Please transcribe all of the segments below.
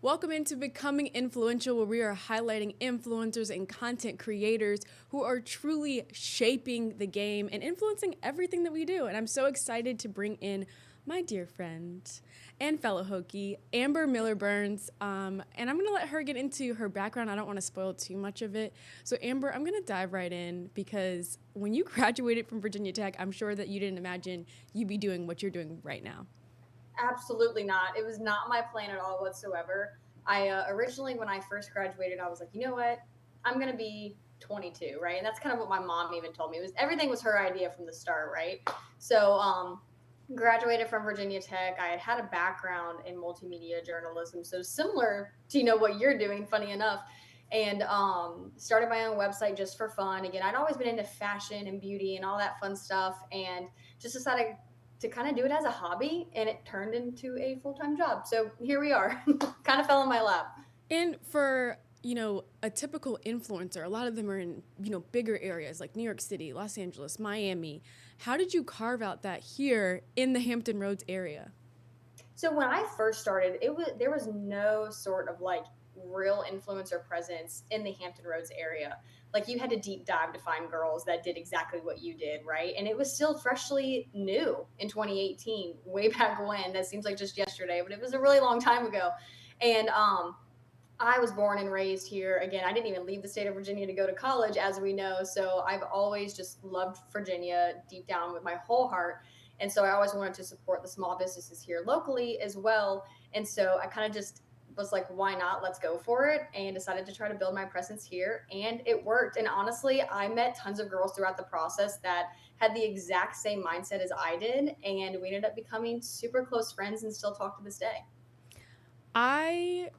Welcome into Becoming Influential, where we are highlighting influencers and content creators who are truly shaping the game and influencing everything that we do. And I'm so excited to bring in my dear friend and fellow Hokie, Amber Miller Burns. And I'm going to let her get into her background. I don't want to spoil too much of it. So, Amber, I'm going to dive right in because when you graduated from Virginia Tech, I'm sure that you didn't imagine you'd be doing what you're doing right now. Absolutely not. It was not my plan at all whatsoever. I originally, when I first graduated, I was like, you know what? I'm gonna be 22, right? And that's kind of what my mom even told me. It was everything was her idea from the start, right? So, graduated from Virginia Tech. I had a background in multimedia journalism, so similar to what you're doing. Funny enough, and started my own website just for fun. Again, I'd always been into fashion and beauty and all that fun stuff, and just decided to kind of do it as a hobby, and it turned into a full-time job. So here we are. Kind of fell in my lap. And for, a typical influencer, a lot of them are in, bigger areas like New York City, Los Angeles, Miami. How did you carve out that here in the Hampton Roads area? So when I first started, there was no sort of like real influencer presence in the Hampton Roads area. Like you had to deep dive to find girls that did exactly what you did, right? And it was still freshly new in 2018, way back when. That seems like just yesterday, but it was a really long time ago. And I was born and raised here. Again, I didn't even leave the state of Virginia to go to college, as we know. So I've always just loved Virginia deep down with my whole heart. And so I always wanted to support the small businesses here locally as well. And so I kind of just was like, why not? Let's go for it. And decided to try to build my presence here. And it worked. And honestly, I met tons of girls throughout the process that had the exact same mindset as I did. And we ended up becoming super close friends and still talk to this day. I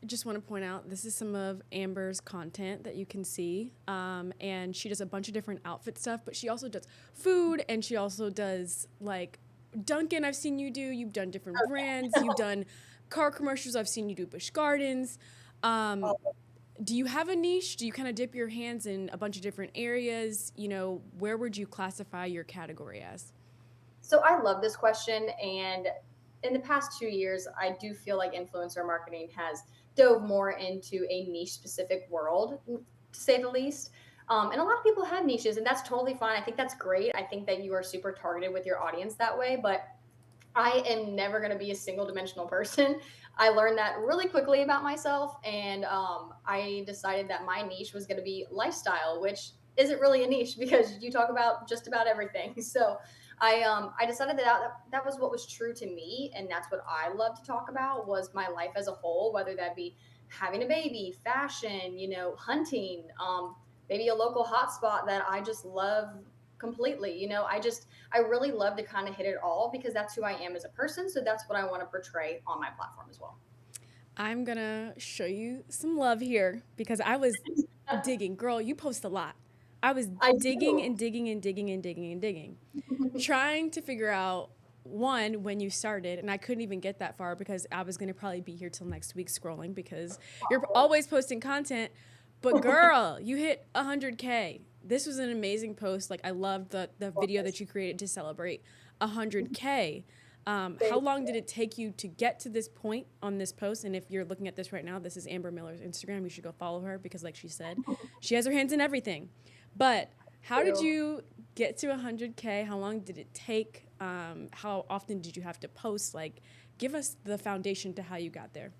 just want to point out this is some of Amber's content that you can see. And she does a bunch of different outfit stuff, but she also does food and she also does like Dunkin', I've seen you do. You've done different brands. You've done car commercials. I've seen you do Busch Gardens. Um, do you have a niche? Do you kind of dip your hands in a bunch of different areas? Where would you classify your category as? So I love this question. And in the past 2 years, I do feel like influencer marketing has dove more into a niche specific world, to say the least. And a lot of people have niches, and that's totally fine. I think that's great. I think that you are super targeted with your audience that way. But I am never going to be a single dimensional person. I learned that really quickly about myself. And I decided that my niche was going to be lifestyle, which isn't really a niche because you talk about just about everything. So I decided that was what was true to me. And that's what I love to talk about was my life as a whole, whether that be having a baby, fashion, hunting, maybe a local hotspot that I just love completely. I really love to kind of hit it all because that's who I am as a person. So that's what I want to portray on my platform as well. I'm going to show you some love here because I was digging. Girl, you post a lot. I was I digging do. and digging and digging and digging and digging, trying to figure out one when you started, and I couldn't even get that far because I was going to probably be here till next week scrolling because you're always posting content. But girl, you hit 100K. This was an amazing post. Like I loved the video that you created to celebrate 100K. How Thank long did it take you to get to this point on this post? And if you're looking at this right now, this is Amber Miller's Instagram. You should go follow her because, like she said, she has her hands in everything. But how did you. you get to 100K? How long did it take? How often did you have to post? Like, give us the foundation to how you got there.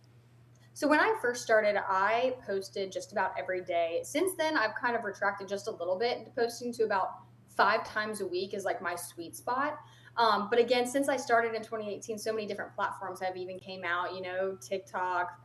So when I first started, I posted just about every day. Since then, I've kind of retracted just a little bit to posting to about 5 times a week is like my sweet spot. But again, since I started in 2018, so many different platforms have even came out, TikTok.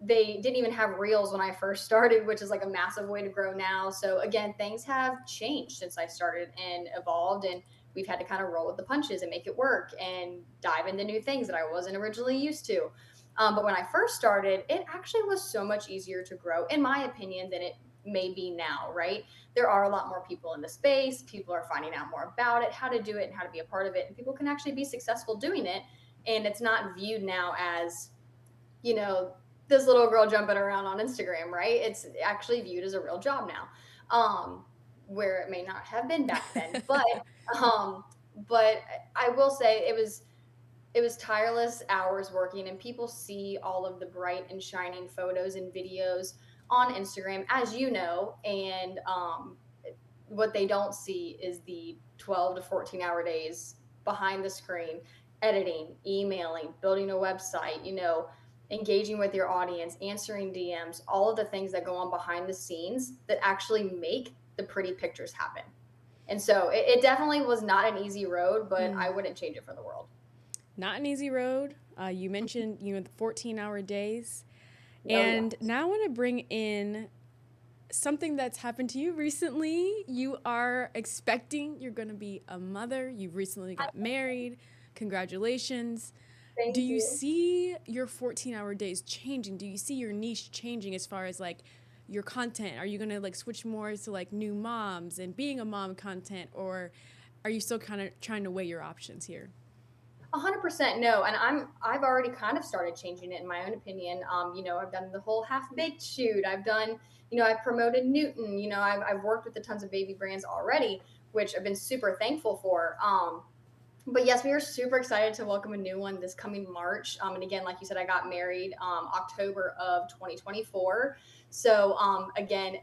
They didn't even have reels when I first started, which is like a massive way to grow now. So again, things have changed since I started and evolved, and we've had to kind of roll with the punches and make it work and dive into new things that I wasn't originally used to. But when I first started, it actually was so much easier to grow, in my opinion, than it may be now, right? There are a lot more people in the space. People are finding out more about it, how to do it, and how to be a part of it. And people can actually be successful doing it. And it's not viewed now as, you know, this little girl jumping around on Instagram, right? It's actually viewed as a real job now, where it may not have been back then. Um, but I will say it was it was tireless hours working, and people see all of the bright and shining photos and videos on Instagram, as you know, and what they don't see is the 12 to 14-hour days behind the screen, editing, emailing, building a website, engaging with your audience, answering DMs, all of the things that go on behind the scenes that actually make the pretty pictures happen. And so it definitely was not an easy road, but I wouldn't change it for the world. Not an easy road. You mentioned, the 14-hour days. Oh, And yeah. now I want to bring in something that's happened to you recently. You are expecting, you're going to be a mother. You recently got married. Congratulations. Thank Do you you. see your 14-hour days changing? Do you see your niche changing as far as like your content? Are you going to like switch more to like new moms and being a mom content, or are you still kind of trying to weigh your options here? 100% no, and I've already kind of started changing it in my own opinion. I've done the whole half baked shoot. I've done, I've promoted Newton. I've worked with a tons of baby brands already, which I've been super thankful for. But yes, we are super excited to welcome a new one this coming March. And again, like you said, I got married October of 2024. So again,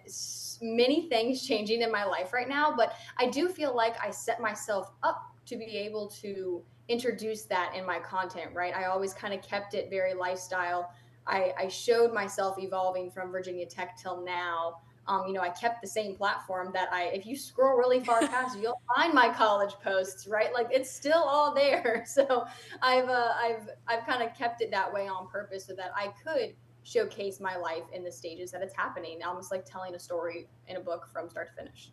many things changing in my life right now, but I do feel like I set myself up to be able to introduce that in my content, right? I always kind of kept it very lifestyle. I showed myself evolving from Virginia Tech till now. I kept the same platform that if you scroll really far past, you'll find my college posts, right? Like it's still all there. So I've kind of kept it that way on purpose so that I could showcase my life in the stages that it's happening, almost like telling a story in a book from start to finish.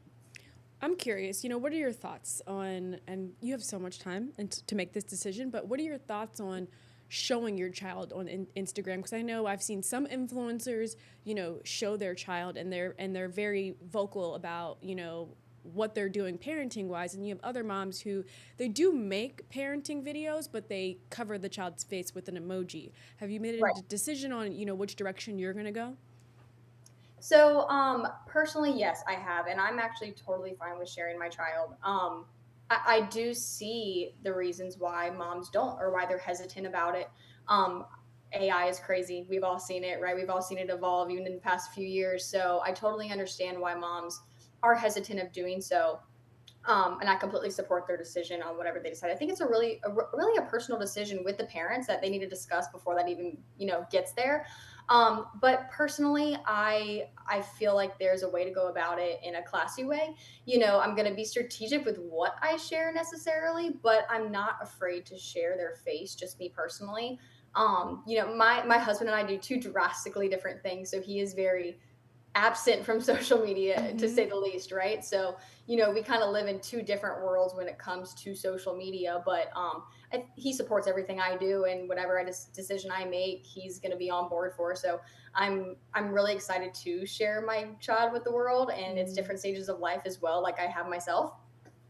I'm curious, what are your thoughts on, and you have so much time to make this decision, but what are your thoughts on showing your child on Instagram? Because I know I've seen some influencers, show their child and they're very vocal about, what they're doing parenting wise. And you have other moms who they do make parenting videos, but they cover the child's face with an emoji. Have you made a Right. decision on, which direction you're going to go? So, personally, yes, I have, and I'm actually totally fine with sharing my child. I do see the reasons why moms don't, or why they're hesitant about it. Um, AI is crazy. We've all seen it, right? We've all seen it evolve even in the past few years. So I totally understand why moms are hesitant of doing so. And I completely support their decision on whatever they decide. I think it's really a personal decision with the parents that they need to discuss before that even gets there. But personally, I feel like there's a way to go about it in a classy way. I'm going to be strategic with what I share necessarily, but I'm not afraid to share their face. Just me personally. My husband and I do two drastically different things. So he is very absent from social media to say the least, right? So we kind of live in two different worlds when it comes to social media, but he supports everything I do, and whatever decision I make he's going to be on board for. So I'm really excited to share my child with the world and its different stages of life as well, like I have myself.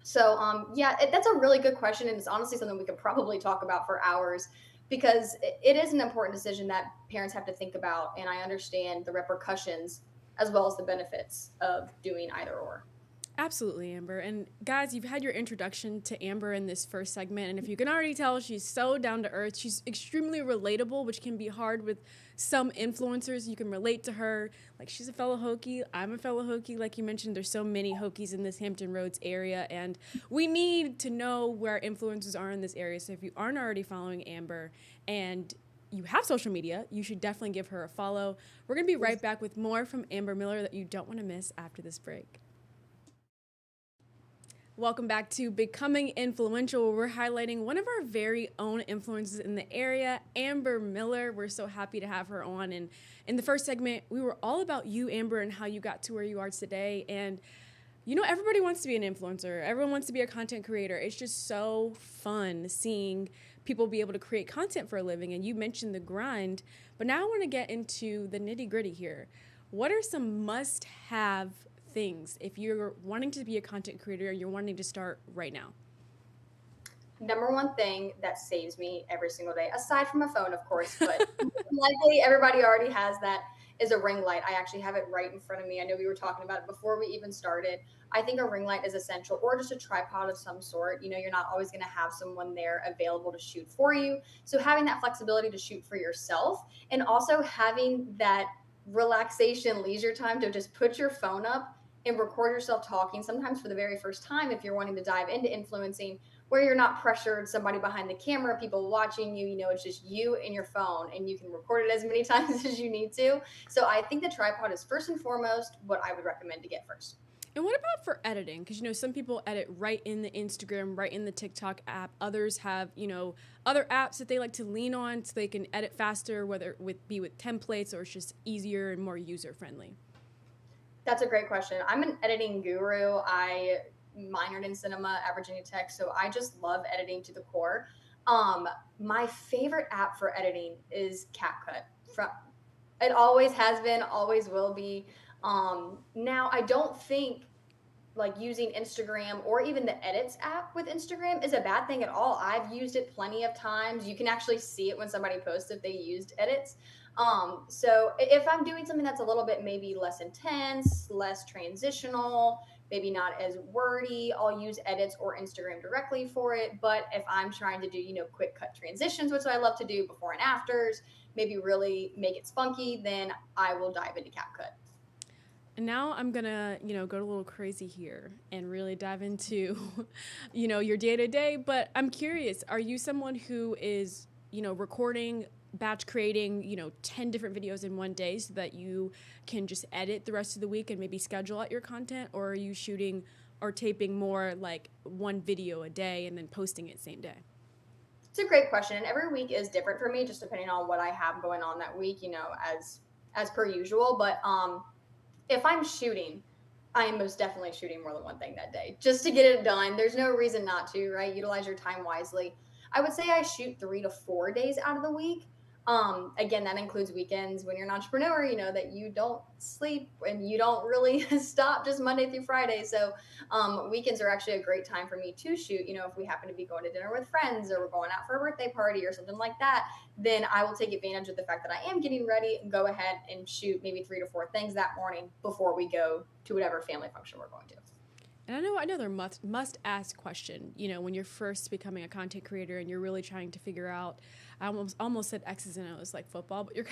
So yeah, that's a really good question, and it's honestly something we could probably talk about for hours, because it is an important decision that parents have to think about, and I understand the repercussions as well as the benefits of doing either or. Absolutely, Amber. And guys, you've had your introduction to Amber in this first segment. And if you can already tell, she's so down to earth. She's extremely relatable, which can be hard with some influencers. You can relate to her. Like, she's a fellow Hokie. I'm a fellow Hokie. Like you mentioned, there's so many Hokies in this Hampton Roads area. And we need to know where influencers are in this area. So if you aren't already following Amber and you have social media, you should definitely give her a follow. We're going to be right back with more from Amber Miller that you don't want to miss after this break. Welcome back to Becoming Influential, where we're highlighting one of our very own influencers in the area, Amber Miller. We're so happy to have her on. And in the first segment, we were all about you, Amber, and how you got to where you are today. And everybody wants to be an influencer. Everyone wants to be a content creator. It's just so fun seeing people be able to create content for a living. And you mentioned the grind, but now I want to get into the nitty gritty here. What are some must-have things if you're wanting to be a content creator and you're wanting to start right now? Number one thing that saves me every single day, aside from a phone, of course, but likely everybody already has that, is a ring light. I actually have it right in front of me. I know we were talking about it before we even started. I think a ring light is essential, or just a tripod of some sort. You know, you're not always going to have someone there available to shoot for you. So having that flexibility to shoot for yourself, and also having that relaxation, leisure time to just put your phone up and record yourself talking, sometimes for the very first time, if you're wanting to dive into influencing, where you're not pressured, somebody behind the camera, people watching you, you know, it's just you and your phone, and you can record it as many times as you need to. So I think the tripod is first and foremost what I would recommend to get first. And what about for editing? Because, you know, some people edit right in the Instagram, right in the TikTok app. Others have, you know, other apps that they like to lean on so they can edit faster, whether it be with templates or it's just easier and more user-friendly. That's a great question. I'm an editing guru. I minored in cinema at Virginia Tech, so I just love editing to the core. My favorite app for editing is CapCut. From It always has been, always will be. Now I don't think like using Instagram or even the edits app with Instagram is a bad thing at all. I've used it plenty of times. You can actually see it when somebody posts if they used edits. So if I'm doing something that's a little bit maybe less intense, less transitional, maybe not as wordy, I'll use edits or Instagram directly for it. But if I'm trying to do, you know, quick cut transitions, which I love to do, before and afters, maybe really make it spunky, then I will dive into CapCut. And now I'm going to, you know, go a little crazy here and really dive into, you know, your day-to-day. But I'm curious, are you someone who is, you know, recording, batch creating, you know, 10 different videos in one day so that you can just edit the rest of the week and maybe schedule out your content? Or are you shooting or taping more like one video a day and then posting it same day? It's a great question. And every week is different for me, just depending on what I have going on that week, you know, as per usual. But if I'm shooting, I am most definitely shooting more than one thing that day just to get it done. There's no reason not to, right? Utilize your time wisely. I would say I shoot 3 to 4 days out of the week. Again, that includes weekends. When you're an entrepreneur, you know that you don't sleep and you don't really stop just Monday through Friday. So weekends are actually a great time for me to shoot. You know, if we happen to be going to dinner with friends or we're going out for a birthday party or something like that, then I will take advantage of the fact that I am getting ready and go ahead and shoot maybe 3 to 4 things that morning before we go to whatever family function we're going to. And I know they're must ask question, you know, when you're first becoming a content creator and you're really trying to figure out, I almost said X's and O's like football, but you're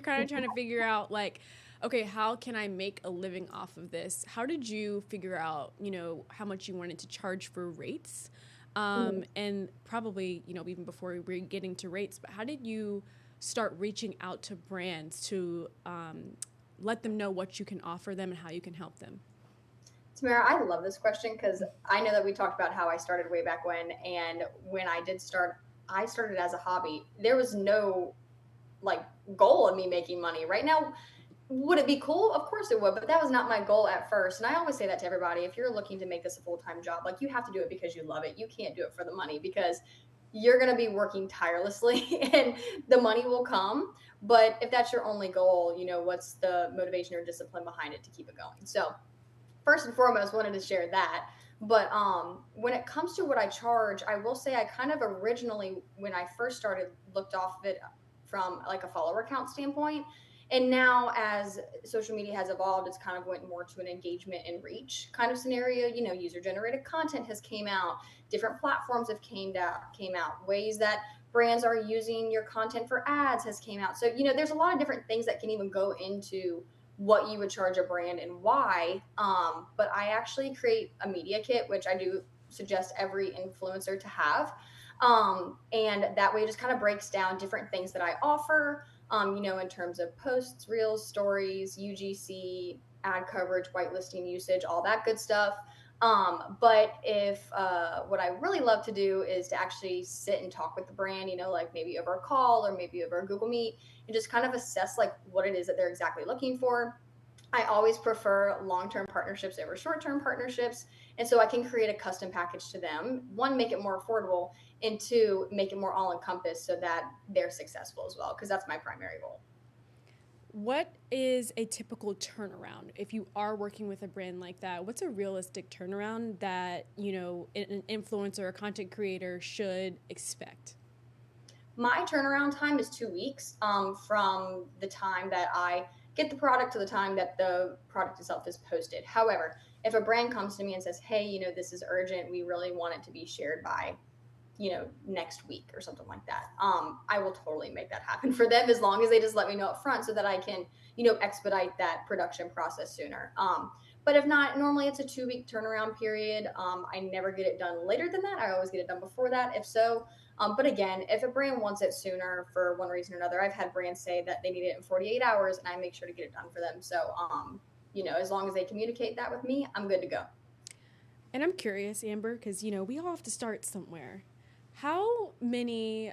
kind of trying to figure out like, okay, how can I make a living off of this? How did you figure out, you know, how much you wanted to charge for rates? And probably, you know, even before we're getting to rates, but how did you start reaching out to brands to let them know what you can offer them and how you can help them? Tamara, I love this question because I know that we talked about how I started way back when. And when I did start, I started as a hobby. There was no like goal of me making money. Right now, would it be cool? Of course it would, but that was not my goal at first. And I always say that to everybody. If you're looking to make this a full-time job, like you have to do it because you love it. You can't do it for the money because you're going to be working tirelessly and the money will come. But if that's your only goal, you know, what's the motivation or discipline behind it to keep it going? So first and foremost, wanted to share that. But when it comes to what I charge, I will say I kind of originally, when I first started, looked off of it from like a follower count standpoint. And now as social media has evolved, it's kind of went more to an engagement and reach kind of scenario. You know, user generated content has came out, different platforms have came out, ways that brands are using your content for ads has came out. So, you know, there's a lot of different things that can even go into what you would charge a brand and why. But I actually create a media kit, which I do suggest every influencer to have. And that way it just kind of breaks down different things that I offer, you know, in terms of posts, reels, stories, UGC, ad coverage, whitelisting usage, all that good stuff. But if what I really love to do is to actually sit and talk with the brand, you know, like maybe over a call or maybe over a Google Meet, and just kind of assess like what it is that they're exactly looking for. I always prefer long-term partnerships over short-term partnerships. And so I can create a custom package to them. One, make it more affordable, and two, make it more all-encompassed so that they're successful as well, because that's my primary goal. What is a typical turnaround if you are working with a brand like that? What's a realistic turnaround that, you know, an influencer or content creator should expect? My turnaround time is 2 weeks from the time that I get the product to the time that the product itself is posted. However, if a brand comes to me and says, hey, this is urgent, we really want it to be shared by next week or something like that. I will totally make that happen for them, as long as they just let me know up front so that I can, expedite that production process sooner. But if not, normally it's a 2-week turnaround period. I never get it done later than that. I always get it done before that, if so. But again, if a brand wants it sooner for one reason or another, I've had brands say that they need it in 48 hours, and I make sure to get it done for them. So, as long as they communicate that with me, I'm good to go. And I'm curious, Amber, because, we all have to start somewhere. How many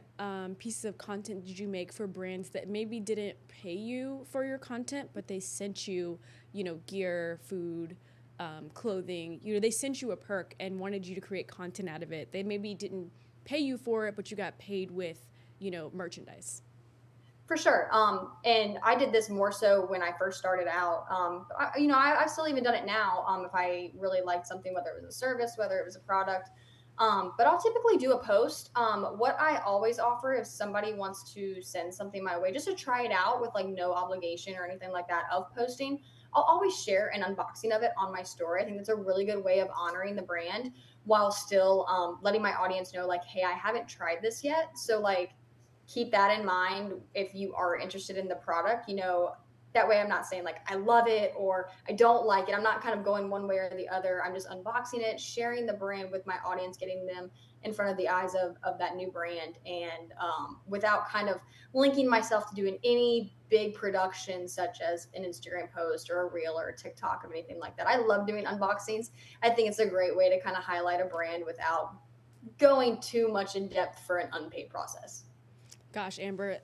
pieces of content did you make for brands that maybe didn't pay you for your content, but they sent you, gear, food, clothing? They sent you a perk and wanted you to create content out of it. They maybe didn't pay you for it, but you got paid with, merchandise. For sure. And I did this more so when I first started out. I've still even done it now. If I really liked something, whether it was a service, whether it was a product, but I'll typically do a post. What I always offer, if somebody wants to send something my way, just to try it out with like no obligation or anything like that of posting, I'll always share an unboxing of it on my story. I think that's a really good way of honoring the brand while still letting my audience know, like, hey, I haven't tried this yet. So like, keep that in mind if you are interested in the product. That way I'm not saying like I love it or I don't like it. I'm not kind of going one way or the other. I'm just unboxing it, sharing the brand with my audience, getting them in front of the eyes of that new brand, and without kind of linking myself to doing any big production such as an Instagram post or a reel or a TikTok or anything like that. I love doing unboxings. I think it's a great way to kind of highlight a brand without going too much in depth for an unpaid process. Gosh, Amber,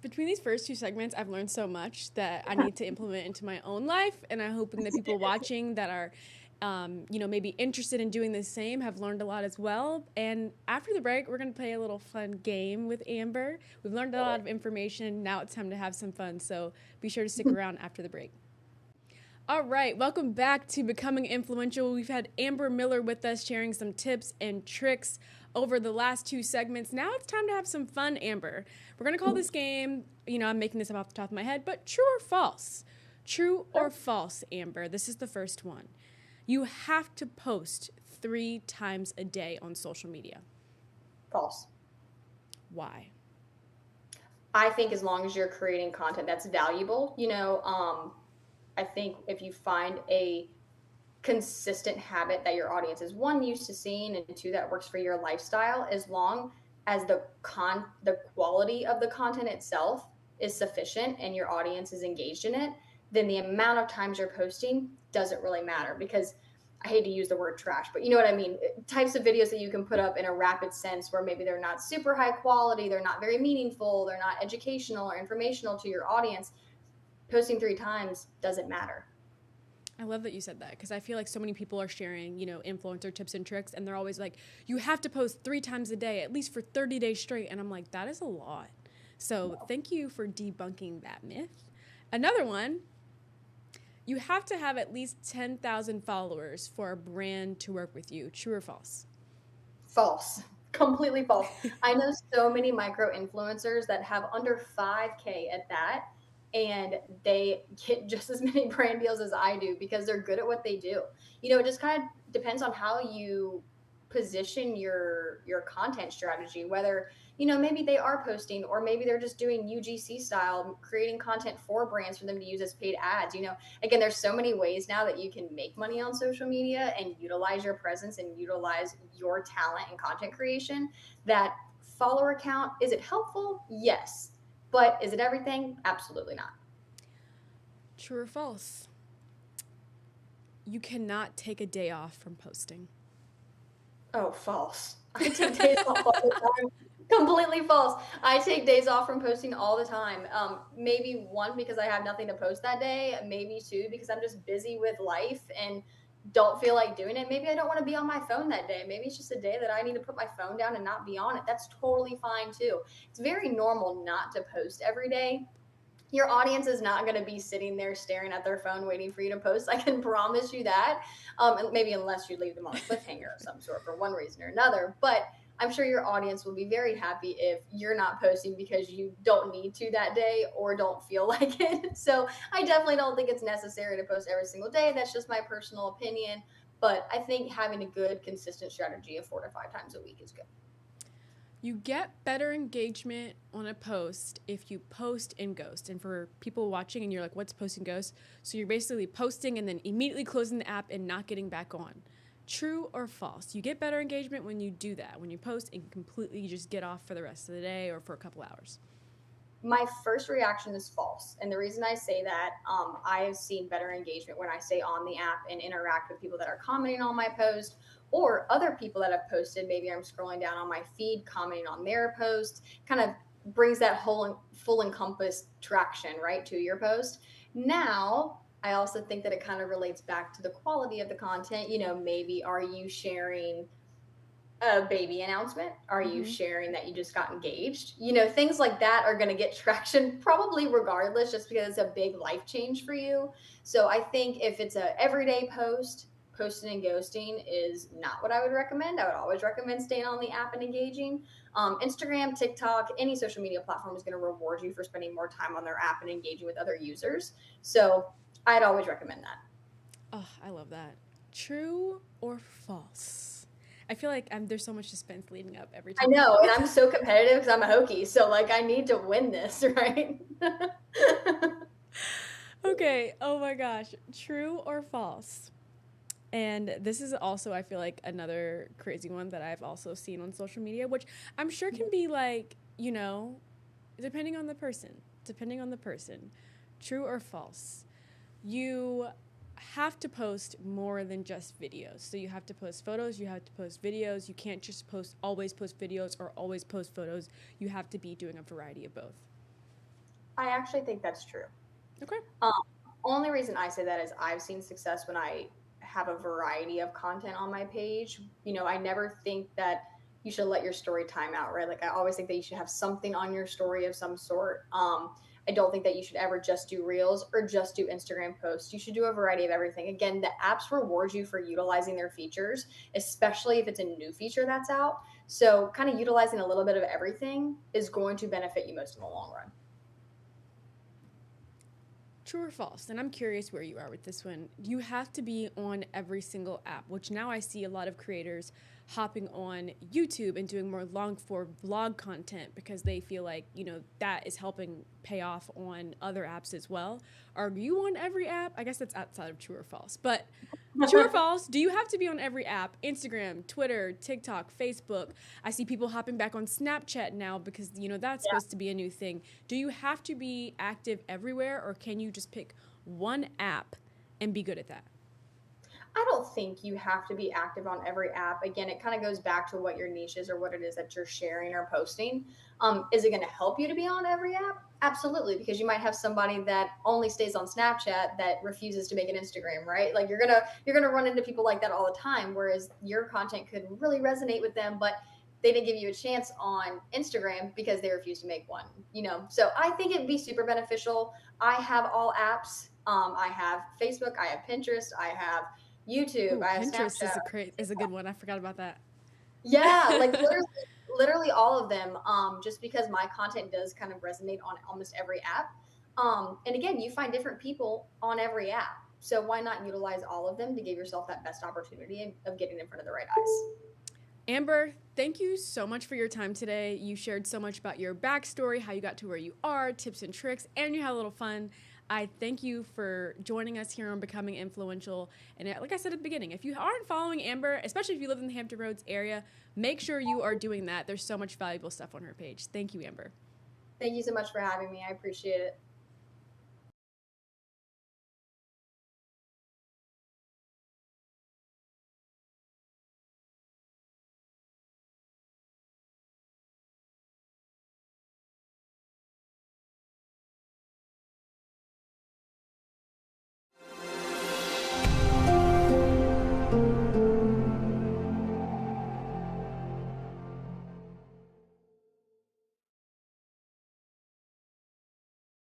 between these first 2 segments, I've learned so much that I need to implement into my own life, and I'm hoping that people watching that are, maybe interested in doing the same have learned a lot as well. And after the break, we're going to play a little fun game with Amber. We've learned a lot of information. Now it's time to have some fun, so be sure to stick around after the break. All right, welcome back to Becoming Influential. We've had Amber Miller with us sharing some tips and tricks over the last 2 segments. Now it's time to have some fun, Amber. We're going to call this game, I'm making this up off the top of my head, but true or false? True or false, Amber? This is the first one. You have to post 3 times a day on social media. False. Why? I think as long as you're creating content that's valuable, I think if you find a consistent habit that your audience is, 1, used to seeing, and 2, that works for your lifestyle, as long as the quality of the content itself is sufficient and your audience is engaged in it, then the amount of times you're posting doesn't really matter. Because I hate to use the word trash, but you know what I mean? Types of videos that you can put up in a rapid sense where maybe they're not super high quality, they're not very meaningful, they're not educational or informational to your audience, posting 3 times doesn't matter. I love that you said that, because I feel like so many people are sharing, influencer tips and tricks, and they're always like, you have to post 3 times a day, at least for 30 days straight. And I'm like, that is a lot. So thank you for debunking that myth. Another one, you have to have at least 10,000 followers for a brand to work with you. True or false? False. Completely false. I know so many micro influencers that have under 5K at that, and they get just as many brand deals as I do because they're good at what they do. It just kind of depends on how you position your content strategy, whether, maybe they are posting, or maybe they're just doing UGC style, creating content for brands for them to use as paid ads. Again, there's so many ways now that you can make money on social media and utilize your presence and utilize your talent and content creation. That follower count, is it helpful? Yes. But is it everything? Absolutely not. True or false? You cannot take a day off from posting. Oh, false. I take days off all the time. Completely false. I take days off from posting all the time. Maybe 1, because I have nothing to post that day. Maybe 2, because I'm just busy with life and don't feel like doing it. Maybe I don't want to be on my phone that day. Maybe it's just a day that I need to put my phone down and not be on it. That's totally fine too. It's very normal not to post every day. Your audience is not going to be sitting there staring at their phone waiting for you to post. I can promise you that. And maybe unless you leave them on a cliffhanger of some sort for one reason or another. But I'm sure your audience will be very happy if you're not posting because you don't need to that day or don't feel like it. So I definitely don't think it's necessary to post every single day. That's just my personal opinion. But I think having a good, consistent strategy of 4 to 5 times a week is good. You get better engagement on a post if you post and ghost. And for people watching and you're like, what's post and ghost? So you're basically posting and then immediately closing the app and not getting back on. True or false? You get better engagement when you do that, when you post and completely just get off for the rest of the day or for a couple hours. My first reaction is false. And the reason I say that, I have seen better engagement when I stay on the app and interact with people that are commenting on my post or other people that have posted. Maybe I'm scrolling down on my feed, commenting on their post, kind of brings that whole full encompass traction, right, to your post. Now, I also think that it kind of relates back to the quality of the content. Maybe are you sharing a baby announcement? Are you sharing that you just got engaged? Things like that are going to get traction probably regardless, just because it's a big life change for you. So I think if it's a everyday post, posting and ghosting is not what I would recommend. I would always recommend staying on the app and engaging. Instagram, TikTok, any social media platform is going to reward you for spending more time on their app and engaging with other users. So I'd always recommend that. Oh, I love that. True or false? I feel like there's so much suspense leading up every time. I know, and I'm so competitive because I'm a Hokie, so like I need to win this, right? Okay, oh my gosh. True or false? And this is also, I feel like, another crazy one that I've also seen on social media, which I'm sure can be like, depending on the person. True or false? You have to post more than just videos. So you have to post photos, you have to post videos. You can't just always post videos or always post photos. You have to be doing a variety of both. I actually think that's true. Okay. Only reason I say that is I've seen success when I have a variety of content on my page. I never think that you should let your story time out, right? Like I always think that you should have something on your story of some sort. I don't think that you should ever just do reels or just do Instagram posts. You should do a variety of everything. Again, the apps reward you for utilizing their features, especially if it's a new feature that's out. So kind of utilizing a little bit of everything is going to benefit you most in the long run. True or false? And I'm curious where you are with this one. You have to be on every single app, which now I see a lot of creators hopping on YouTube and doing more long-form vlog content because they feel like, that is helping pay off on other apps as well. Are you on every app? I guess that's outside of true or false. But true or false, do you have to be on every app? Instagram, Twitter, TikTok, Facebook. I see people hopping back on Snapchat now because, that's supposed to be a new thing. Do you have to be active everywhere, or can you just pick one app and be good at that? I don't think you have to be active on every app. Again, it kind of goes back to what your niche is or what it is that you're sharing or posting. Is it going to help you to be on every app? Absolutely, because you might have somebody that only stays on Snapchat that refuses to make an Instagram, right? Like you're gonna run into people like that all the time. Whereas your content could really resonate with them, but they didn't give you a chance on Instagram because they refused to make one. So I think it'd be super beneficial. I have all apps. I have Facebook. I have Pinterest. I have YouTube. Ooh, I have Pinterest Snapchat. is a good one. I forgot about that. Yeah, like literally all of them. Just because my content does kind of resonate on almost every app. And again, you find different people on every app. So why not utilize all of them to give yourself that best opportunity of getting in front of the right eyes? Amber, thank you so much for your time today. You shared so much about your backstory, how you got to where you are, tips and tricks, and you had a little fun. I thank you for joining us here on Becoming Influential. And like I said at the beginning, if you aren't following Amber, especially if you live in the Hampton Roads area, make sure you are doing that. There's so much valuable stuff on her page. Thank you, Amber. Thank you so much for having me. I appreciate it.